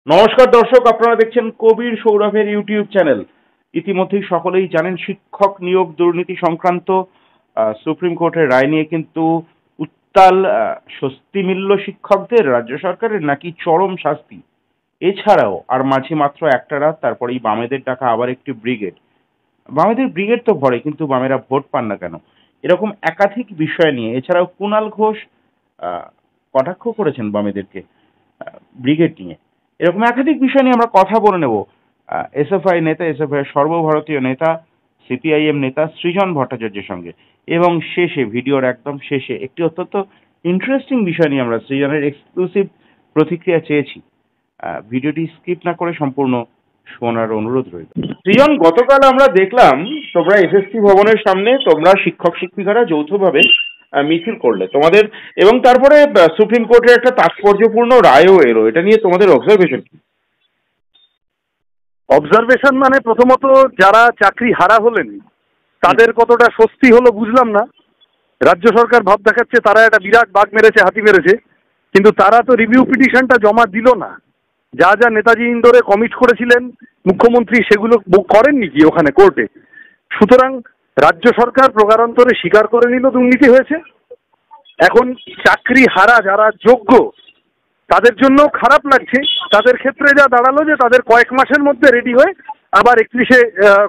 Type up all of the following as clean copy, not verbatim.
নমস্কার দর্শক, আপনারা দেখছেন কবির সৌরভের ইউটিউব চ্যানেল। ইতিমধ্যেই সকলেই জানেন শিক্ষক নিয়োগ দুর্নীতি সংক্রান্ত সুপ্রিম কোর্টের রায় নিয়ে কিন্তু উত্তাল। স্বস্তি মিলল শিক্ষকদের রাজ্য সরকারের নাকি চরম শাস্তি? এছাড়াও আর মাঝে মাত্র একটা রাত, তারপরেই বামেদের ডাকা আবার একটি ব্রিগেড। বামেদের ব্রিগেড তো ভরে, কিন্তু বামেরা ভোট পান না কেন? এরকম একাধিক বিষয় নিয়ে, এছাড়াও কুণাল ঘোষ কটাক্ষ করেছেন বামেদেরকে ব্রিগেড নিয়ে। এরকম একাধিক বিষয় নিয়ে আমরা কথা বলে নেব এসএফআই নেতা, এসএফআই সর্বভারতীয় নেতা, সিপিআইএম নেতা সৃজন ভট্টাচার্যের সঙ্গে। এবং শেষে, ভিডিওর একদম শেষে, একটি অত্যন্ত ইন্টারেস্টিং বিষয় নিয়ে আমরা সৃজনের এক্সক্লুসিভ প্রতিক্রিয়া চেয়েছি। ভিডিওটি স্কিপ না করে সম্পূর্ণ শোনার অনুরোধ রইল। সৃজন, গতকাল আমরা দেখলাম তোমরা এসএসসি ভবনের সামনে তোমরা শিক্ষক শিক্ষিকারা যৌথভাবে মিছিল করলে তোমাদের, এবং তারপরে সুপ্রিম কোর্টের একটা তাৎপর্যপূর্ণ রায়ও এলো। এটা নিয়ে তোমাদের অবজারভেশন কি? অবজারভেশন মানে প্রথমত যারা চাকরি হারা হলেন তাদের কতটা স্বস্তি হলো বুঝলাম না। রাজ্য সরকার ভাব দেখাচ্ছে তারা একটা বিরাট বাঘ মেরেছে, হাতি মেরেছে, কিন্তু তারা তো রিভিউ পিটিশনটা জমা দিল না। যা যা নেতাজি ইন্দোরে কমিট করেছিলেন মুখ্যমন্ত্রী সেগুলো করেননি কি ওখানে কোর্টে। সুতরাং রাজ্য সরকার প্রকারান্তরে স্বীকার করে নিল দুর্নীতি হয়েছে। এখন চাকরি হারা যারা যোগ্য তাদের জন্য খারাপ লাগছে। তাদের ক্ষেত্রে যা দাঁড়ালো যে তাদের কয়েক মাসের মধ্যে রেডি হয়ে আবার 31শে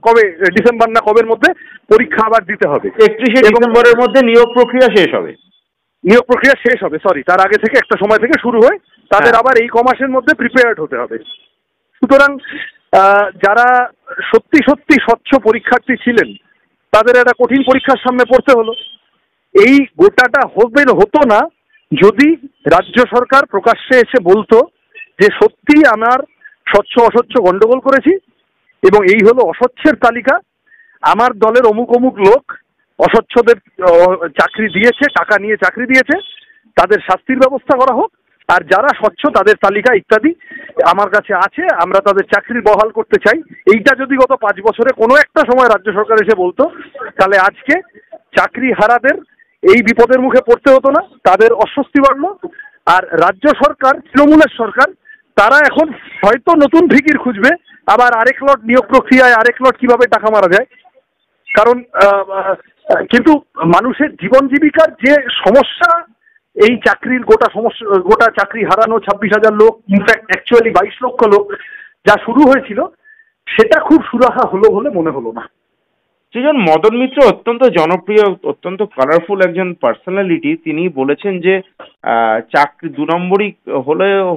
কবে ডিসেম্বর না কবের মধ্যে পরীক্ষা আবার দিতে হবে। 31শে ডিসেম্বরের মধ্যে নিয়োগ প্রক্রিয়া শেষ হবে। নিয়োগ প্রক্রিয়া শেষ হবে, সরি, তার আগে থেকে একটা সময় থেকে শুরু হয়। তাদের আবার এই কমাসের মধ্যে প্রিপেয়ার্ড হতে হবে। সুতরাং যারা সত্যি সত্যি স্বচ্ছ পরীক্ষার্থী ছিলেন তাদের একটা কঠিন পরীক্ষার সামনে পড়তে হলো। এই গোটাটা হতো না যদি রাজ্য সরকার প্রকাশ্যে এসে বলতো যে সত্যি আমার স্বচ্ছ অস্বচ্ছ গন্ডগোল করেছি এবং এই হলো অস্বচ্ছের তালিকা, আমার দলের অমুক অমুক লোক অস্বচ্ছদের চাকরি দিয়েছে, টাকা নিয়ে চাকরি দিয়েছে, তাদের শাস্তির ব্যবস্থা করা হোক, আর যারা স্বচ্ছ তাদের তালিকা ইত্যাদি আমার কাছে আছে, আমরা তাদের চাকরি বহাল করতে চাই। এইটা যদি গত 5 বছরে কোনো একটা সময় রাজ্য সরকার এসে বলতো তাহলে আজকে চাকরি হারাদের এই বিপদের মুখে পড়তে হতো না, তাদের অস্বস্তি বাড়লো। আর রাজ্য সরকার, তৃণমূলের সরকার, তারা এখন হয়তো নতুন ফিকির খুঁজবে, আবার আরেক লট নিয়োগ প্রক্রিয়ায় আরেক লট কিভাবে টাকা মারা যায়। কারণ কিন্তু মানুষের জীবন জীবিকার যে সমস্যা, এই চাকরির গোটা চাকরি হারানো 26,000 লোক, ইনফ্যাক্ট অ্যাকচুয়ালি 22 লক্ষ লোক যা শুরু হয়েছিল সেটা খুব সুরাহা হলো বলে মনে হলো না। সৃজন, মদন মিত্র অত্যন্ত জনপ্রিয়, অত্যন্ত কালারফুল একজন পার্সোনালিটি। তিনি বলেছেন যে চাকরি 2 নম্বরই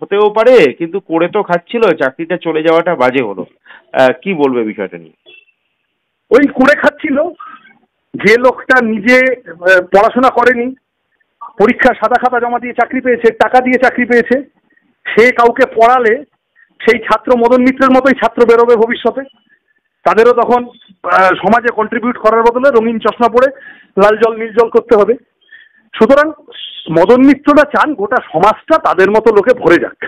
হতেও পারে, কিন্তু করে তো খাচ্ছিল, চাকরিটা চলে যাওয়াটা বাজে হলো। কি বলবে বিষয়টা নিয়ে? ওই করে খাচ্ছিল, যে লোকটা নিজে পড়াশোনা করেনি, পরীক্ষা সাদা খাতা জমা দিয়ে চাকরি পেয়েছে, টাকা দিয়ে চাকরি পেয়েছে, সে কাউকে পড়ালে সেই ছাত্র মদন মিত্রের মতোই ছাত্র বেরোবে ভবিষ্যতে। তাদেরও তখন সমাজে কন্ট্রিবিউট করার বদলে রঙিন চশমা পরে লাল জল নীল জল করতে হবে। সুতরাং মদন মিত্ররা চান গোটা সমাজটা তাদের মতো লোকে ভরে যাক।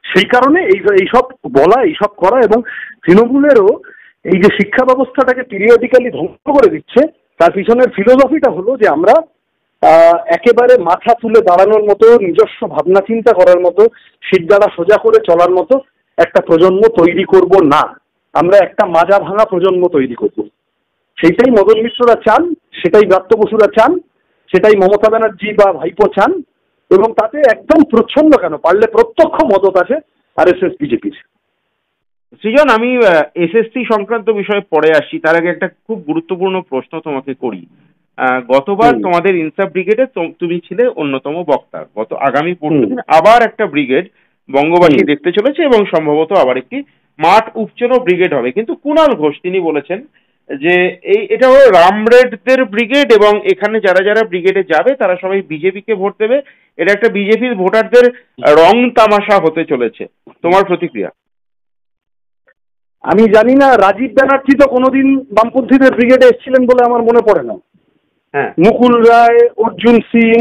সেই কারণে এইসব বলা, এইসব করা, এবং তৃণমূলেরও এই যে শিক্ষা ব্যবস্থাটাকে পিরিয়ডিক্যালি ধ্বংস করে দিচ্ছে, তার পিছনের ফিলোসফিটা হলো যে আমরা একেবারে মাথা তুলে দাঁড়ানোর মতো, নিজস্ব ভাবনা চিন্তা করার মতো, শিরদাঁড়া সোজা করে চলার মতো একটা প্রজন্ম তৈরি করব না, আমরা একটা মাজা ভাঙা প্রজন্ম তৈরি করব। সেইটাই মদন মিত্ররা চান, সেটাই ব্রাত্য বসুরা চান, সেটাই মমতা ব্যানার্জি বা ভাইপো চান, এবং তাতে একদম প্রচ্ছন্ন কেন, পারলে প্রত্যক্ষ মদত আছে আরএসএস বিজেপির। সৃজন, আমি এসএসসি সংক্রান্ত বিষয়ে পরে আসি, তার আগে একটা খুব গুরুত্বপূর্ণ প্রশ্ন তোমাকে করি। গতবার তোমাদের ইনসাফ ব্রিগেডে তুমি ছিলে অন্যতম বক্তা। আগামী 15 দিন আবার একটা ব্রিগেড বঙ্গবাসী দেখতে চলেছে, এবং সম্ভবত আবার একটি মাঠ উপচনো ব্রিগেড হবে। কিন্তু কুণাল ঘোষ তিনি বলেছেন যে এটা হলো রামরেডদের ব্রিগেড, এবং এখানে যারা যারা ব্রিগেডে যাবে তারা সবাই বিজেপিকে ভোট দেবে। এটা একটা বিজেপির ভোটারদের রং তামাশা হতে চলেছে। তোমার প্রতিক্রিয়া? আমি জানি না, রাজীব ব্যানার্জি তো কোনোদিন বামপন্থীদের ব্রিগেডে এসেছিলেন বলে আমার মনে পড়ে না। হ্যাঁ, মুকুল রায়, অর্জুন সিং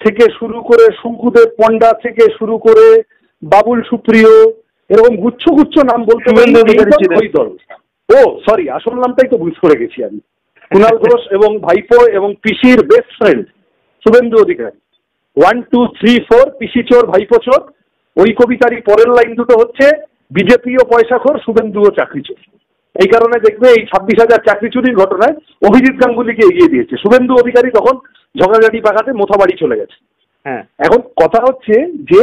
থেকে শুরু করে, শঙ্কুদেব পণ্ডা থেকে শুরু করে বাবুল সুপ্রিয়, এরকম গুচ্ছ গুচ্ছ নাম বলতে ওই দল। ও সরি, আসল নামটাই তো ভুল করে গেছি আমি। কুণাল ঘোষ এবং ভাইপো এবং পিসির বেস্ট ফ্রেন্ড শুভেন্দু অধিকারী। 1 2 3 4, পিসি চোর ভাইপো চোর, ওই কবিতারই পরের লাইন দুটো হচ্ছে বিজেপিও পয়সাখোর, শুভেন্দুও চাকরি চোর। এই কারণে দেখবে এই 26,000 চাকরি চুরির ঘটনায় অভিজিৎ গাঙ্গুলিকে এগিয়ে দিয়েছে। শুভেন্দু অধিকারী তখন ঝগড়াঝাটি পাকাতে মোথাবাড়ি চলে গেছে। হ্যাঁ, এখন কথা হচ্ছে যে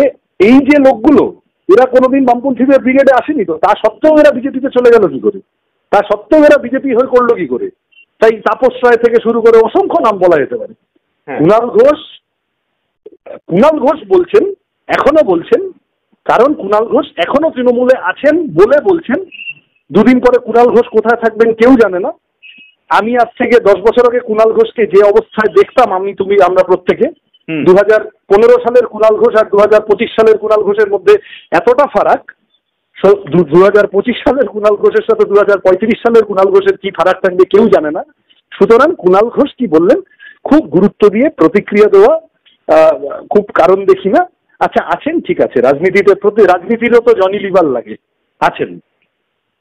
এই যে লোকগুলো এরা কোনোদিন বামপন্থীদের ব্রিগেডে আসেনি, তো তা সত্ত্বেও এরা বিজেপিতে চলে গেল কি করে? তা সত্ত্বেও এরা বিজেপি হয়ে করলো কি করে? তাই তাপস রায় থেকে শুরু করে অসংখ্য নাম বলা যেতে পারে। কুণাল ঘোষ বলছেন, এখনো বলছেন, কারণ কুণাল ঘোষ এখনো তৃণমূলে আছেন বলে বলছেন। দুদিন পরে কুণাল ঘোষ কোথায় থাকবেন কেউ জানে না। আমি আজ থেকে 10 বছর আগে কুণাল ঘোষকে যে অবস্থায় দেখতাম, আমরা প্রত্যেকে, 2015 সালের কুণাল ঘোষ আর 2025 সালের কুণাল ঘোষের মধ্যে এতটা ফারাক। 2025 সালের কুণাল ঘোষের সাথে 2035 সালের কুণাল ঘোষের কি ফারাক থাকবে কেউ জানে না। সুতরাং কুণাল ঘোষ কি বললেন, খুব গুরুত্ব দিয়ে প্রতিক্রিয়া দেওয়া, খুব কারণ দেখি না। আচ্ছা, আছেন, ঠিক আছে, রাজনীতিরও তো জনি লিভার লাগে, আছেন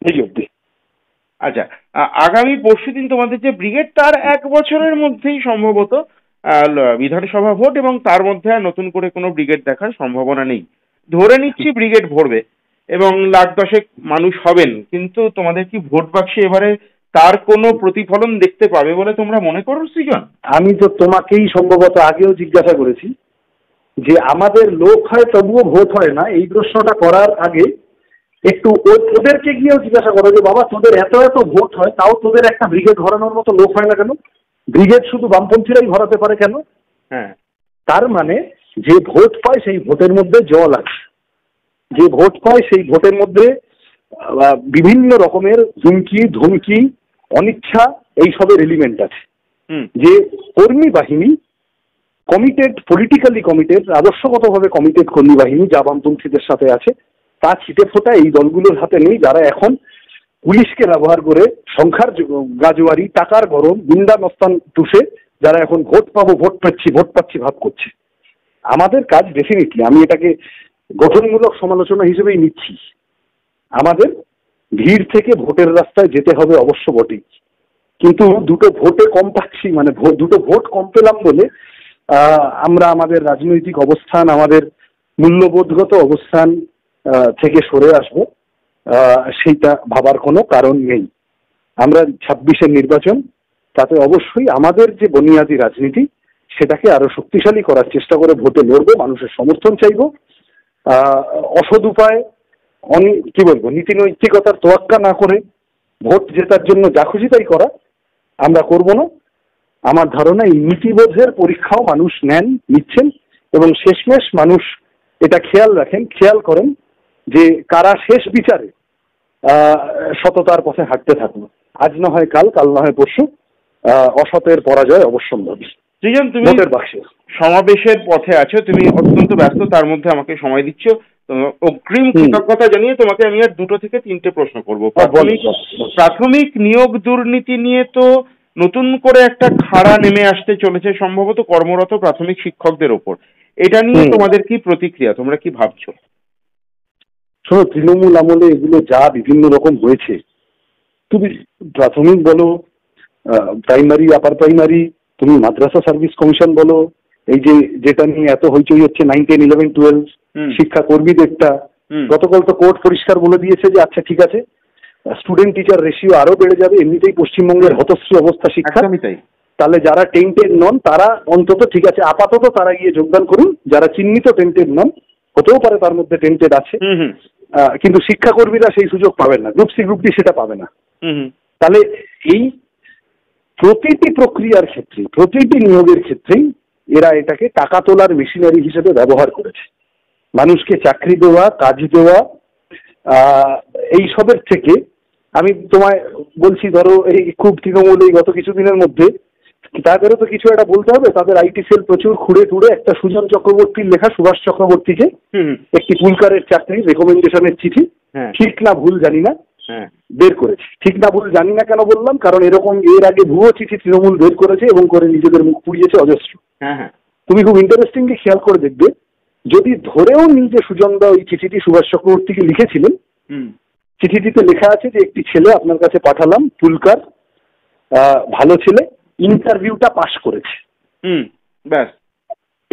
এই অব্দি। আচ্ছা, আগামী পরশুদিন তোমাদের যে ব্রিগেড, তার 1 বছরের মধ্যেই সম্ভবত বিধানসভা ভোট, এবং তার মধ্যে আর নতুন করে কোনো ব্রিগেড দেখার সম্ভাবনা নেই। ধরে নিচ্ছি ব্রিগেড ভরবে এবং 1,10,000 মানুষ হবেন, কিন্তু তোমাদের কি ভোট বাক্সে এবারে তার কোনো প্রতিফলন দেখতে পাবে বলে তোমরা মনে করো সৃজন? আমি তো তোমাকেই সম্ভবত আগেও জিজ্ঞাসা করেছি যে আমাদের লোক হয় তবুও ভোট হয় না। এই প্রশ্নটা করার আগে একটু ওদেরকে গিয়েও জিজ্ঞাসা করো যে বাবা, তোদের এত এত ভোট হয়, তাও তোদের একটা ব্রিগেড ভরানোর মতো লোক হয় না কেন? ব্রিগেড শুধু বামপন্থীরাই ভরাতে পারে কেন? হ্যাঁ, তার মানে যে ভোট পায় সেই ভোটের মধ্যে জল আছে, যে ভোট পায় সেই ভোটের মধ্যে বিভিন্ন রকমের হুমকি ধমকি অনিচ্ছা এইসবের এলিমেন্ট আছে। যে কর্মী বাহিনী কমিটেড, পলিটিক্যালি কমিটেড, আদর্শগতভাবে কমিটেড কর্মী বাহিনী যা বামপন্থীদের সাথে আছে, তা ছিটে ফোটা এই দলগুলোর হাতে নেই, যারা এখন পুলিশকে ব্যবহার করে সংখ্যার গাজোয়ারি, টাকার গরম, গুন্ডা মস্তান টুসে যারা এখন ভোট পাচ্ছি ভাব করছে। আমাদের কাজ ডেফিনেটলি, আমি এটাকে গঠনমূলক সমালোচনা হিসেবেই নিচ্ছি, আমাদের ভিড় থেকে ভোটের রাস্তায় যেতে হবে অবশ্য বটেই, কিন্তু দুটো ভোটে কম পাচ্ছি, মানে দুটো ভোট কম পেলাম বলে আমরা আমাদের রাজনৈতিক অবস্থান, আমাদের মূল্যবোধগত অবস্থান থেকে সরে আসবো, সেইটা ভাবার কোনো কারণ নেই। আমরা 26-এর নির্বাচন, তাতে অবশ্যই আমাদের যে বুনিয়াদী রাজনীতি সেটাকে আরো শক্তিশালী করার চেষ্টা করে ভোটে লড়বো, মানুষের সমর্থন চাইবো। অসৎ উপায়, কি বলবো, নীতি নৈতিকতার তোয়াক্কা না করে ভোট জেতার জন্য যা খুশি তাই করা আমরা করব না। আমার ধারণা এই নীতিবোধের পরীক্ষাও মানুষ নিচ্ছেন, এবং শেষমেশ মানুষ এটা খেয়াল করেন যে কারা শেষ বিচারে সততার পথে হাঁটতে থাকলো। আজ না হয় কাল, কাল না হয় পরশু অসতের পরাজয় অবশ্যম্ভাবী। সৃজন, তুমি সমাবেশের পথে আছো, তুমি অত্যন্ত ব্যস্ত, তার মধ্যে আমাকে সময় দিচ্ছ, অগ্রিম কৃতজ্ঞতা জানিয়ে তোমাকে আমি আর 2 থেকে 3টে প্রশ্ন করবো। প্রাথমিক নিয়োগ দুর্নীতি নিয়ে তো নতুন করে একটা খাড়া নেমে আসতে চলেছে সম্ভবত কর্মরত প্রাথমিক শিক্ষকদের ওপর। এটা নিয়ে তোমাদের কি প্রতিক্রিয়া, তোমরা কি ভাবছো? শোনো, তৃণমূল আমলে এগুলো যা বিভিন্ন রকম হয়েছে, তুমি প্রাথমিক বলো, প্রাইমারি, আপার প্রাইমারি, তুমি মাদ্রাসা সার্ভিস কমিশন বলো, এই যেটা নিয়ে এত হইচই হচ্ছে 9, 10, 11, 12 শিক্ষা কর্মীদেরটা, গতকাল তো কোর্ট পরিষ্কার বলে দিয়েছে যে আচ্ছা ঠিক আছে, স্টুডেন্ট টিচার রেশিও আরো বেড়ে যাবে, এমনিতেই পশ্চিমবঙ্গের হতশ্রী অবস্থা শিক্ষা, তাহলে যারা টেন্টেড নন তারা অন্তত ঠিক আছে, আপাতত তারা গিয়ে যোগদান করুন, যারা চিহ্নিত টেন্টেড নন, হতেও পারে তার মধ্যে টেন্টেড আছে, কিন্তু শিক্ষাকর্মীরা সেই সুযোগ পাবেন না, গ্রুপ সি গ্রুপ ডি সেটা পাবে না। তাহলে এই প্রতিটি প্রক্রিয়ার ক্ষেত্রে, প্রতিটি নিয়োগের ক্ষেত্রেই এরা এটাকে টাকা তোলার মেশিনারি হিসেবে ব্যবহার করেছে। মানুষকে চাকরি দেওয়া, কাজ দেওয়া, এইসবের থেকে আমি তোমায় বলছি, ধরো এই খুব তৃণমূল এই গত কিছুদিনের মধ্যে, তাদেরও তো কিছু একটা বলতে হবে, তাদের আইটি সেল প্রচুর খুঁড়ে টুড়ে একটা সুজন চক্রবর্তীর লেখা, সুভাষ চক্রবর্তীকে একটি পুলকারের চাকরির রেকমেন্ডেশনের চিঠি, ঠিক না ভুল জানি না, বের করেছে। ঠিক না ভুল জানি না কেন বললাম, কারণ এরকম এর আগে ভুয়ো চিঠি তৃণমূল বের করেছে এবং করে নিজেদের মুখ পুড়িয়েছে অজস্র। তুমি খুব ইন্টারেস্টিংলি খেয়াল করে দেখবে, যদি ধরেও নিই যে সুজনদা ওই চিঠিটি সুভাষ চক্রবর্তীকে লিখেছিলেন, চিঠিটিতে লেখা আছে যে একটি ছেলে আপনার কাছে পাঠালাম, পুলকার, ভালো ছেলে, ইন্টারভিউটা পাশ করেছে, ব্যাস।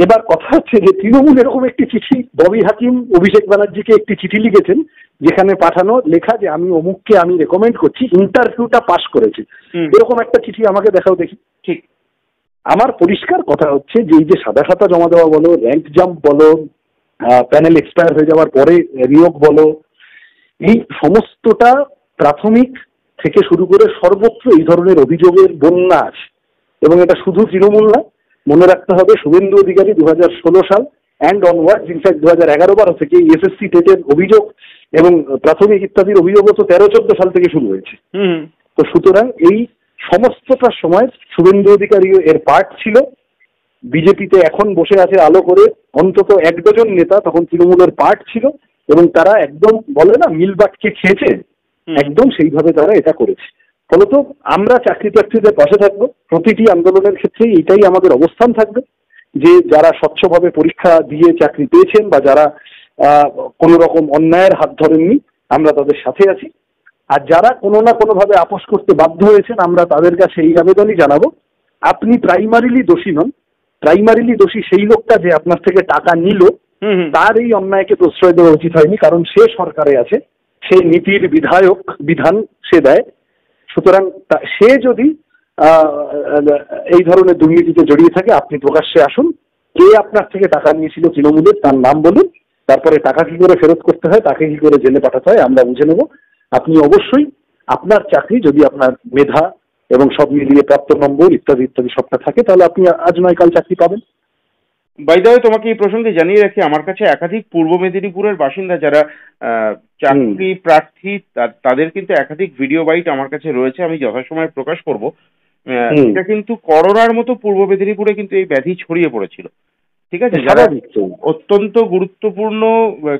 এবার কথা হচ্ছে যে তৃণমূল এরকম একটি চিঠি, ববি হাকিম অভিষেক ব্যানার্জিকে একটি চিঠি লিখেছেন যেখানে পাঠানো লেখা যে আমি অমুককে আমি রেকমেন্ড করছি, ইন্টারভিউটা পাস করেছে, এরকম একটা চিঠি আমাকে দেখাও দেখি। ঠিক। আমার পরিষ্কার কথা হচ্ছে যে এই যে সাদা খাতা জমা দেওয়া বলো, র্যাঙ্ক জাম্প বলো, প্যানেল এক্সপায়ার হয়ে যাওয়ার পরে নিয়োগ বলো, এই সমস্তটা প্রাথমিক থেকে শুরু করে সর্বত্র এই ধরনের অভিযোগের বন্যা আছে। এবং এটা শুধু তৃণমূল না, মনে রাখতে হবে শুভেন্দু অধিকারী 2016 সাল অ্যান্ড অনওয়ার্ডস, ইনফ্যাক্ট 2011-12 থেকে এসএসসি টেটের অভিযোগ এবং প্রাথমিক ইত্যাদির অভিযোগও তো 13-14 সাল থেকে শুরু হয়েছে। তো সুতরাং এই সমস্তটার সময় শুভেন্দু অধিকারী এর পার্ট ছিল। বিজেপিতে এখন বসে আছে আলো করে অন্তত 1 ডজন নেতা তখন তৃণমূলের পার্ট ছিল, এবং তারা একদম বলে না মিলবাটকে খেয়েছে, একদম সেইভাবে তারা এটা করেছে। ফলত আমরা চাকরি প্রার্থীদের পাশে থাকবো, প্রতিটি আন্দোলনের ক্ষেত্রেই এটাই আমাদের অবস্থান থাকবে যে যারা স্বচ্ছভাবে পরীক্ষা দিয়ে চাকরি পেয়েছেন বা যারা কোনো রকম অন্যায়ের হাত ধরেননি, আমরা তাদের সাথে আছি। আর যারা কোনো না কোনোভাবে আপোষ করতে বাধ্য হয়েছেন, আমরা তাদের কাছে এই আবেদনই জানাবো, আপনি প্রাইমারিলি দোষী নন। প্রাইমারিলি দোষী সেই লোকটা যে আপনার থেকে টাকা নিল, তার এই অন্যায়কে প্রশ্রয় দেওয়া উচিত হয়নি, কারণ সে সরকারে আছে, সে নীতির বিধান সে দেয়। সুতরাং সে যদি এই ধরনের দুর্নীতিতে জড়িয়ে থাকে, আপনি প্রকাশ্যে আসুন, কে আপনার থেকে টাকা নিয়েছিল তৃণমূলের তার নাম বলুন, তারপরে টাকা কি করে ফেরত করতে হয়, তাকে কি করে জেলে পাঠাতে হয় আমরা বুঝে নেব। আপনি অবশ্যই আপনার চাকরি যদি আপনার মেধা এবং সব মিলিয়ে প্রাপ্ত নম্বর ইত্যাদি ইত্যাদি সবটা থাকে, তাহলে আপনি আজ নয় কাল চাকরি পাবেন। বাই দ্য ওয়ে, তোমাকে এই প্রসঙ্গে জানিয়ে রাখি, আমার কাছে একাধিক পূর্ব মেদিনীপুরের বাসিন্দা যারা চাকরি প্রার্থী, তাদের কিন্তু একাধিক ভিডিও বাইট আমার কাছে রয়েছে, আমি যথাসময়ে প্রকাশ করব। এটা কিন্তু করোনার মতো পূর্ব মেদিনীপুরে কিন্তু এই ব্যাধি ছড়িয়ে পড়েছিল, ঠিক আছে? যারা অত্যন্ত গুরুত্বপূর্ণ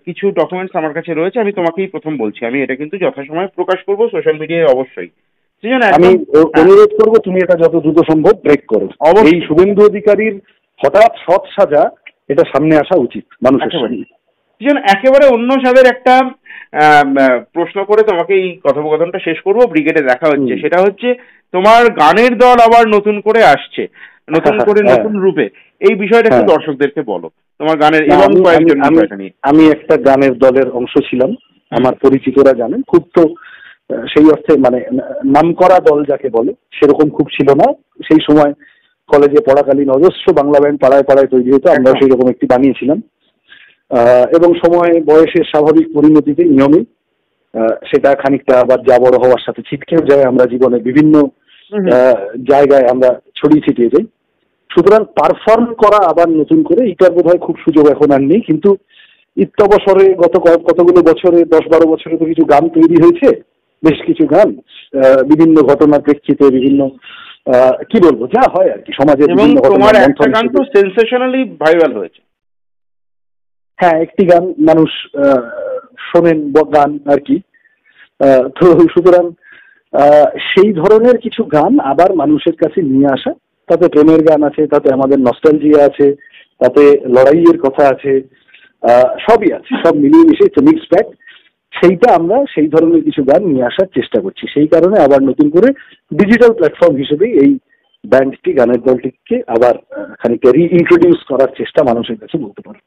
কিছু ডকুমেন্টস আমার কাছে রয়েছে, আমি তোমাকেই প্রথম বলছি, আমি এটা কিন্তু যথাসময়ে প্রকাশ করব সোশ্যাল মিডিয়ায় অবশ্যই। আমি অনুরোধ করবো তুমি এটা যত দ্রুত সম্ভব ব্রেক করো। এই শুভেন্দু অধিকারীর হঠাৎ সৎ সাজা এটা সামনে আসা উচিত মানুষের সামনে। একেবারে অন্য স্বাদের একটা প্রশ্ন করে তোমাকে এই কথোপকথনটা শেষ করবো। ব্রিগেডে দেখা হচ্ছে, সেটা হচ্ছে তোমার গানের দল আবার নতুন করে আসছে, নতুন করে নতুন রূপে, এই বিষয়টা একটু দর্শকদেরকে বলো, তোমার গানের এবং কয়েকজন বিষয়টা নিয়ে। আমি একটা গানের দলের অংশ ছিলাম, আমার পরিচিতরা জানেন, খুব তো সেই অর্থে মানে নামকরা দল যাকে বলে সেরকম খুব ছিল না। সেই সময় কলেজে পড়াকালীন অজস্র বাংলা ব্যান্ড পাড়ায় পাড়ায় তৈরি হতো, আমরা সেই রকম একটি বানিয়েছিলাম। এবং সময় বয়সের স্বাভাবিক পরিণতিতে নিয়মে সেটা খানিকটা আবার যা বড় হওয়ার সাথে ছিটকেও যায়, আমরা জীবনে বিভিন্ন জায়গায় আমরা ছড়িয়ে ছিটিয়ে যাই। সুতরাং পারফর্ম করা আবার নতুন করে এটার বোধ হয় খুব সুযোগ এখন আর নেই, কিন্তু ইত্যবসরে গত কতগুলো বছরে 10-12 বছরে তো কিছু গান তৈরি হয়েছে, বেশ কিছু গান বিভিন্ন ঘটনার প্রেক্ষিতে বিভিন্ন কি বলবো যা হয় আর কি সমাজের বিভিন্ন ঘটনা সেনসেশনালি ভাইরাল হয়েছে। হ্যাঁ, একটি গান মানুষ শোনেন গান আর কি। তো সুতরাং সেই ধরনের কিছু গান আবার মানুষের কাছে নিয়ে আসা, তাতে প্রেমের গান আছে, তাতে আমাদের নস্টালজিয়া আছে, তাতে লড়াইয়ের কথা আছে, সবই আছে, সব মিলিয়ে মিশিয়ে মিক্স প্যাক। সেইটা আমরা সেই ধরনের কিছু গান নিয়ে আসার চেষ্টা করছি। সেই কারণে আবার নতুন করে ডিজিটাল প্ল্যাটফর্ম হিসেবে এই ব্যান্ডটি, গানের দলটিকে আবার খানিকটা রিইন্ট্রোডিউস করার চেষ্টা মানুষের কাছে বলতে পারো।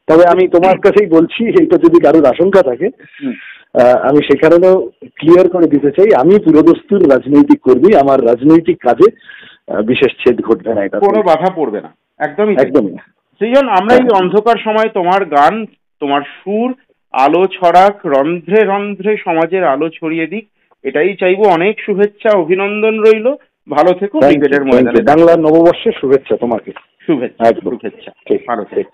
তবে আমি তোমার কাছেই বলছি, এইটা যদি কারোর আশঙ্কা থাকে, আমি সে কারণেও ক্লিয়ার করে দিতে চাই, আমি পুরোদস্তুর রাজনৈতিক কর্মী, আমার রাজনৈতিক কাজে বিশেষ ছেদ ঘটবে না, এটা কোনো বাধা পড়বে না, একদমই একদমই। সেই জন্য আমরা এই অন্ধকার সময় তোমার গান, তোমার সুর আলো ছড়াক, রন্ধ্রে রন্ধ্রে সমাজের আলো ছড়িয়ে দিক, এটাই চাইবো। অনেক শুভেচ্ছা, অভিনন্দন রইল, ভালো থেকো। ব্রিগেডের ময়দানে বাংলা নববর্ষের শুভেচ্ছা তোমাকে। শুভেচ্ছা, শুভেচ্ছা, ভালো থেকো।